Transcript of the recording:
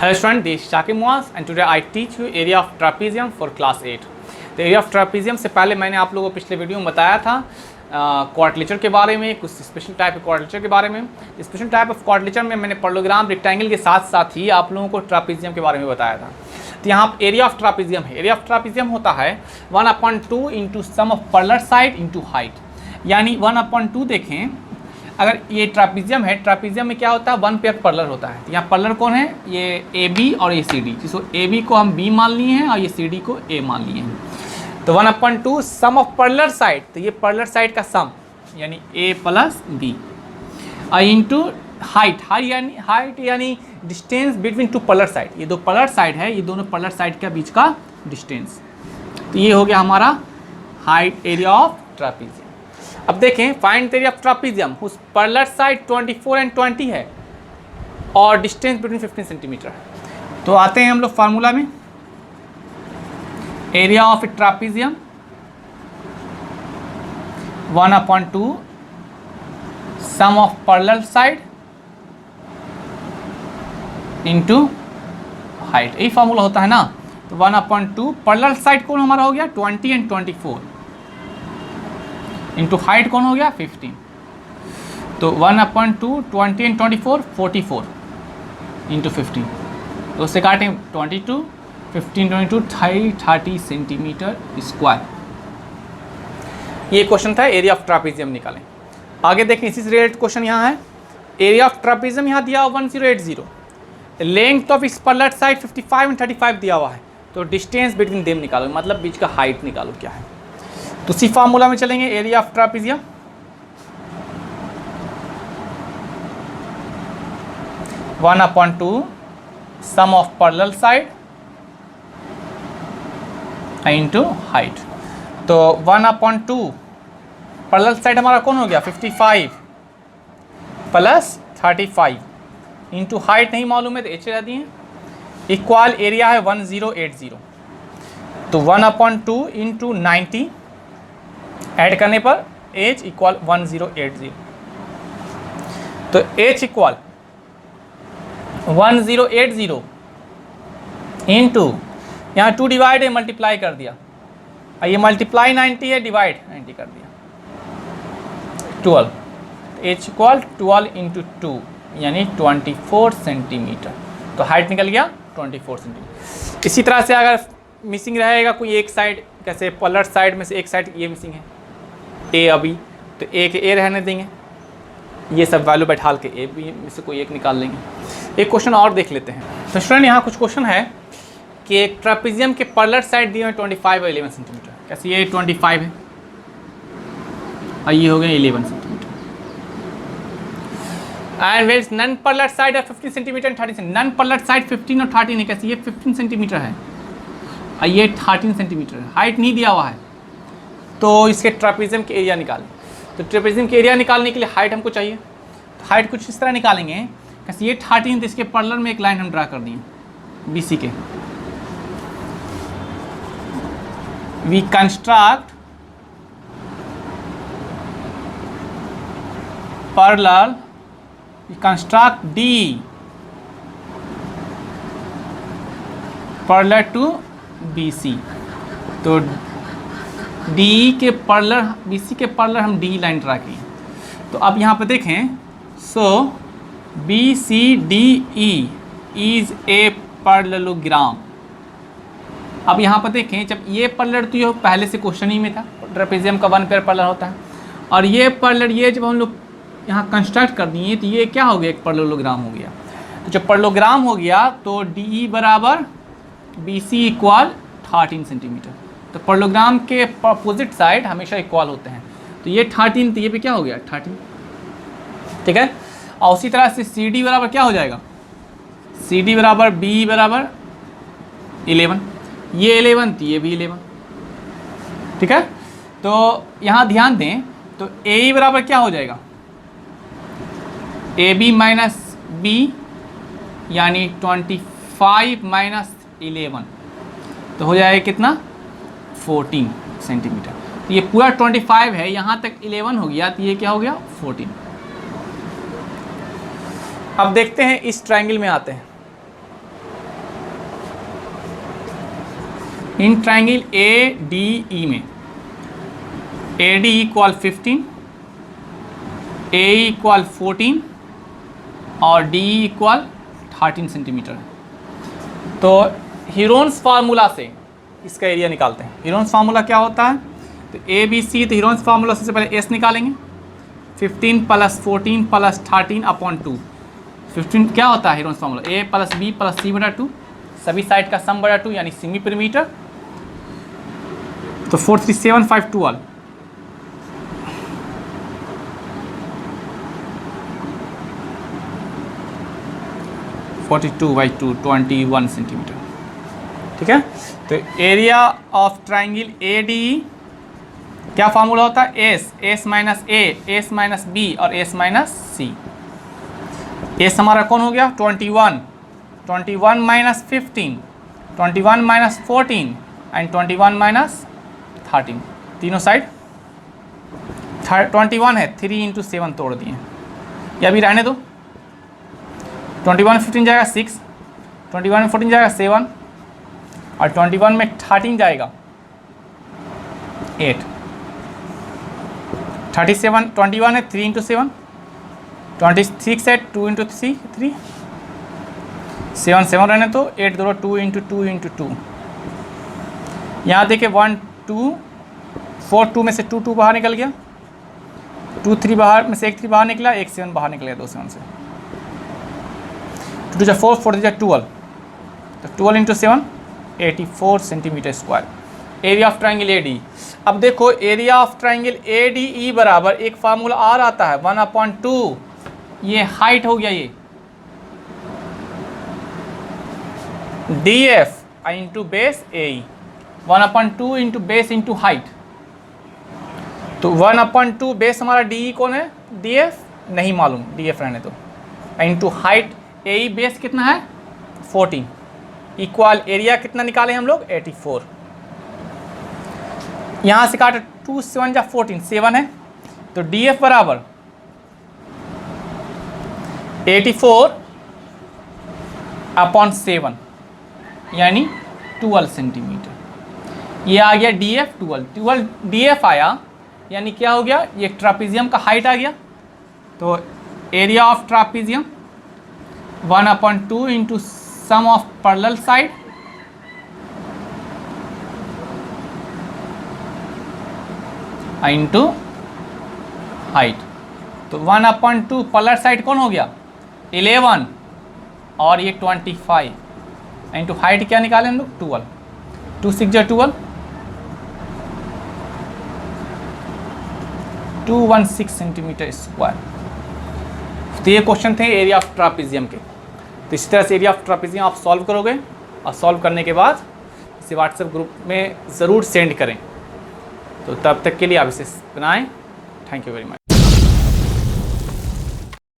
Hello student, this is Shakib Muaz and today I teach you area of trapezium for class 8. तो area of ट्रापीजियम से पहले मैंने आप लोगों को पिछले वीडियो में बताया था क्वाड्रिलेटरल के बारे में, कुछ स्पेशल टाइप ऑफ क्वाड्रिलेटरल के बारे में। स्पेशल टाइप ऑफ क्वाड्रिलेटरल में मैंने पैरेललोग्राम रेक्टेंगल के साथ साथ ही आप लोगों को ट्रापीजियम के बारे में बताया था। तो यहाँ एरिया ऑफ ट्रापीजियम है, एरिया ऑफ ट्रापीजियम होता है 1/2 into sum of parallel side into height, यानी 1/2 देखें। अगर ये ट्रापीजियम है, ट्रापीजियम में क्या होता है, वन पेयर पैरेलल होता है। तो यहाँ पैरेलल कौन है, ये ए बी और ये सी डी, जिसको ए बी को हम बी मान लिए हैं और ये सी डी को ए मान लिए हैं। तो 1/2 सम ऑफ पैरेलल साइड, तो ये पैरेलल साइड का सम यानी ए प्लस बी इंटू हाइट यानी distance between two parallel side. ये दो पैरेलल साइड है, ये दोनों पैरेलल साइड के बीच का डिस्टेंस। तो ये हो गया हमारा हाइट एरिया ऑफ ट्रापीजियम। अब देखें find area of trapezium whose parallel side 24 and 20 है और डिस्टेंस बिटवीन 15 सेंटीमीटर है। तो आते हैं हम लोग फार्मूला में। Area of trapezium 1/2 sum of parallel side into height, यही फार्मूला होता है ना। तो 1/2 पैरेलल साइड कौन हमारा हो गया 20 एंड 24 इंटू हाइट कौन हो गया 15। तो 1/2 20 एंड 24 44 इंटू 15, तो उससे काटें 22 15 22 30 सेंटीमीटर स्क्वायर। ये क्वेश्चन था एरिया ऑफ ट्रापीजियम निकालें। आगे देखें इसी से रिलेटेड क्वेश्चन यहाँ है। एरिया ऑफ ट्रापीजियम यहाँ दिया 1080, लेंथ ऑफ इस पैरेलल साइड 55 एंड 35 दिया हुआ है। तो डिस्टेंस बिटवीन देम निकालो, मतलब बीच का हाइट निकालो क्या है। तो उसी फार्मूला में चलेंगे। Area of trapezium 1/2 sum of parallel side into height. तो 1/2 पैरेलल साइड हमारा कौन हो गया 55 प्लस 35 इंटू हाइट नहीं मालूम है तो एच लगा दिए, इक्वल एरिया है 1080। तो 1/2 इंटू 90 ऐड करने पर h इक्वल 1080। तो h इक्वल 1080 इंटू यहाँ 2 डिवाइड है, मल्टीप्लाई कर दिया, और ये मल्टीप्लाई 90 है, डिवाइड 90 कर दिया 12। h इक्वल 12 इंटू 2 यानी 24 सेंटीमीटर। तो हाइट निकल गया 24 सेंटीमीटर। इसी तरह से अगर मिसिंग रहेगा कोई एक साइड, कैसे पैरेलल साइड में से एक साइड ये मिसिंग है ए अभी, तो ए के ए रहने देंगे, ये सब वैल्यू बैठाल के ए बी में से कोई एक निकाल लेंगे। एक क्वेश्चन और देख लेते हैं। तो स्टूडेंट यहाँ कुछ क्वेश्चन है कि एक ट्रापीजियम के पैरेलल साइड दिए हुए 25 और 11 सेंटीमीटर। कैसे ये 25 है और ये हो गया 11 centimetre. And where non parallel side है 15 centimetre and 30 centimetre. Non parallel side 15 और 13 है, कैसे ये 15 सेंटीमीटर है और ये 13 सेंटीमीटर है। हाइट नहीं दिया हुआ है, तो इसके ट्रापीजियम के एरिया निकालें। तो ट्रापीजियम के एरिया निकालने के लिए हाइट हमको चाहिए। तो हाइट कुछ इस तरह निकालेंगे, कैसे ये 13, तो इसके पैरेलल में एक लाइन हम ड्रा कर दिए बी सी के। We construct parallel, we construct D parallel to B C. तो डी के पैरेलल बी सी के पैरेलल हम डी लाइन ड्रा किए। तो अब यहाँ पे देखें, so B C D E is a parallelogram. अब यहाँ पर देखें, जब ये पैरेलल, तो ये पहले से क्वेश्चन ही में था, ट्रापीजियम का वन पेयर पैरेलल होता है, और ये पैरेलल ये जब हम लोग यहाँ कंस्ट्रक्ट कर दिए तो ये क्या हो गया, एक पैरेललोग्राम हो गया। तो जब पैरेललोग्राम हो गया तो डी ई बराबर बी सी इक्वल 13 सेंटीमीटर। तो पैरेललोग्राम के अपोजिट साइड हमेशा इक्वल होते हैं। तो ये 13, तो ये भी क्या हो गया 13, ठीक है। और उसी तरह से सी डी बराबर क्या हो जाएगा, सी डी बराबर बी बराबर 11, ये 11 तो ये भी 11, ठीक है। तो यहाँ ध्यान दें, तो ए ई बराबर क्या हो जाएगा, ए बी माइनस बी यानी 25 माइनस 11, तो हो जाएगा कितना 14 सेंटीमीटर। तो ये पूरा 25 है, यहाँ तक 11 हो गया, तो ये क्या हो गया 14। अब देखते हैं इस ट्रायंगल में आते हैं। In triangle A D E में A D equal 15, A equal 14 और डी इक्वल 13 सेंटीमीटर। तो हीरोन्स फार्मूला से इसका एरिया निकालते हैं। हीरोन्स फार्मूला क्या होता है? तो ए बी सी, तो हीरोन्स फार्मूला सबसे पहले एस निकालेंगे, 15 + 14 + 13/2। 15 क्या होता है हीरोन्स फार्मूला? ए + बी + सी बटा 2, सभी साइड का सम बटा 2 यानी सेमी perimeter। तो 4 3 7 5 12, 42/2 21 सेंटीमीटर। ठीक है, तो area of triangle A D क्या फार्मूला होता है? एस, एस माइनस ए, एस माइनस बी और एस माइनस सी। एस हमारा कौन हो गया? 21, 21 माइनस 15, 21 माइनस 14 एंड 21 माइनस 13, तीनों साइड 21 है, 3 × 7 तोड़ दिए, या अभी रहने दो। 21 में 15 जाएगा 6, 21 में 14 जाएगा 7 और 21 में 13 जाएगा 8। 37 21 है, 3 × 7, 26 है, 2 × 3 3, 7 7 रहने तो 8 2 2 × 2 × 2। यहाँ देखिए 1 2 4, 2 में से 2 2 बाहर निकल गया, 2 3 बाहर में से 1 3 बाहर निकला, 1 7 बाहर निकल गया 2 7 से। 2 4 4 12, तो 12 × 7 84 centimetre square. Area of triangle A D. अब देखो area of triangle A D E बराबर एक फार्मूला और आता है 1/2, ये हाइट हो गया, ये डी एफ इंटू बेस ए ई, 1/2 इंटू बेस इंटू हाइट। तो 1/2 बेस हमारा डी ई कौन है? डी एफ नहीं मालूम, डी एफ रहने दो, इंटू हाइट ए ई बेस कितना है? 14 इक्वल एरिया कितना निकाले हम लोग? 84। यहाँ से काटे 2 7 जा 14, 7 है, तो डी एफ बराबर 84/7 यानी 12 सेंटीमीटर। ये आ गया डी एफ 12 डी एफ आया, यानी क्या हो गया? ये ट्रापीजियम का हाइट आ गया। तो area of trapezium 1/2 into sum of parallel side into height. तो 1/2 पैरेलल साइड कौन हो गया? 11 और ये 25 इंटू हाइट क्या निकाले हम लोग? 12, 2 6 जा 12, 216 सेंटीमीटर स्क्वायर। तो ये क्वेश्चन थे एरिया ऑफ ट्रापीजियम के। तो इसी तरह से एरिया ऑफ ट्रापीजियम आप सॉल्व करोगे और सॉल्व करने के बाद इसे व्हाट्सएप ग्रुप में ज़रूर सेंड करें। तो तब तक के लिए आप इसे बनाएं। Thank you very much.